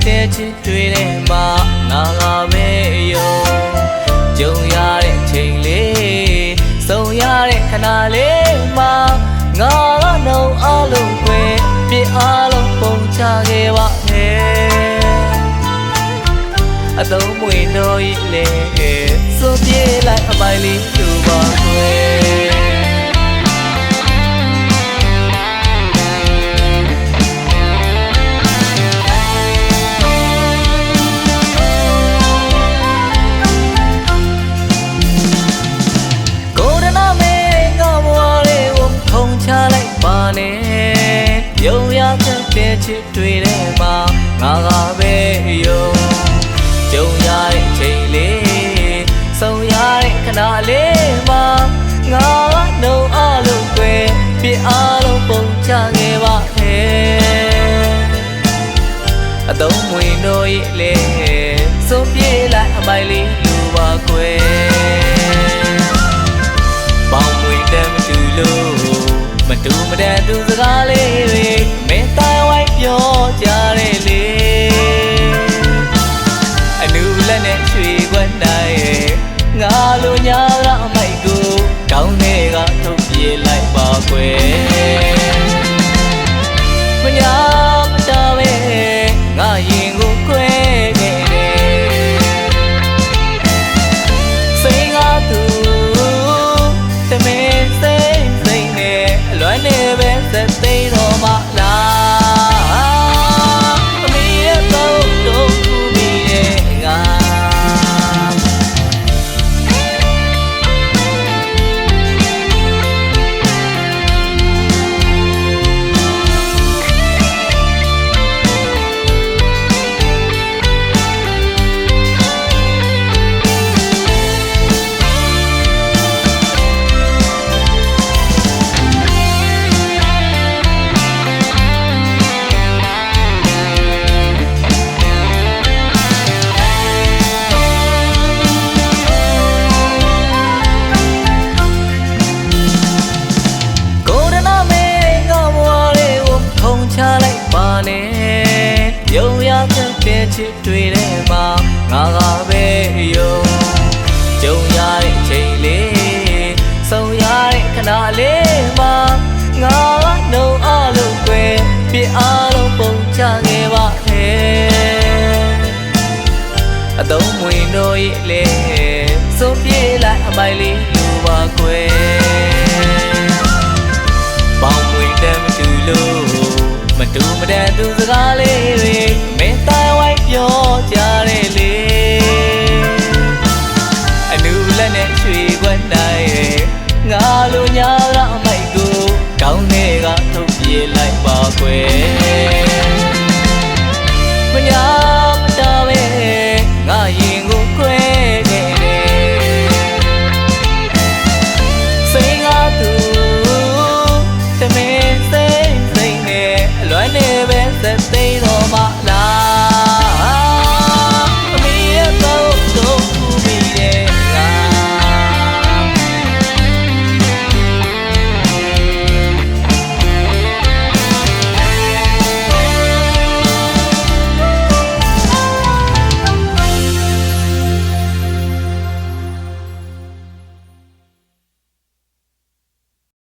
တဲ့ချစ်တွေထဲမှာငါပဲရောကြုံရတဲ့ချိန်လေးဆုံးရတဲ့ခဏလေးမှာငါကတော့အလုံးကွယ်ပြည့်အားလုံးပုံချခဲ့ပါနဲ့အသုံးမွေတော့ရည်လေစိုးပြေးလိုက်အပိုင်လေးသူပါကွယ်ယုံရတဲ့ချစ်တွေထဲမှာငါပဲရောကြုံရတဲ့ချိန်လေးဆုံးရတဲ့ခဏလေးမှာငါကတော့အလုံးကွယ်ပြည့်အားလုံးပုံချခဲ့ပါနဲ့အသုံးမွေတော့ရည်လေစိုးပြေးလိုက်အပိုင်လေးလူပါကွယ်ပေါင်းမွေတမ်းမတူလို့မတူမတန်သူစကားလေးတွေမင်းတိုင်းဝိုင်းပြောကြတယ်လေအနူလက်နဲ့ရွှေခွက်နိုင်ရဲ့ငါလိုညာကအမိုက်ကိုကောင်းတဲ့ကထုတ်ပြေးလိုက်ပါကွယ်မညာမတားပဲငါရင်ကိုခွဲခဲ့တယ်စိတ်ကားသူတမင်စိတ်နဲ့လွမ်းနေပဲစက်သိတော့မလားအမေရဲ့တော့တို့ကူမိတဲ့ငါယုံရတဲ့ချစ်တွေထဲမှာငါပဲရောကြုံရတဲ့ချိန်လေးဆုံးရတဲ့ခဏလေးမှာငါကတော့အလုံးကွယ်ပြည့်အားလုံးပုံချခဲ့ပါနဲ့အသုံးမွေတော့ရည်လေစိုးပြေးလိုက်အပိုင်လေးလူပါကွယ်ပေါင်းမွေတမ်းမတူလို့မတူမတန်သူစကားလေးတွေမင်းတိုင်းဝိုင်းပြောကြတယ်လေအနူလက်နဲ့ရွှေခွက်နိုင်ရဲ့ငါလိုညာကအမိုက်ကိုကောင်းတဲ့ကထုတ်ပြေးလိုက်ပါကွယ်မညာမတားပဲငါရင်ကိုခွဲခဲ့တယ်စိတ်ကားသူတမင်စိတ်နဲ့လွမ်းနေပဲစက်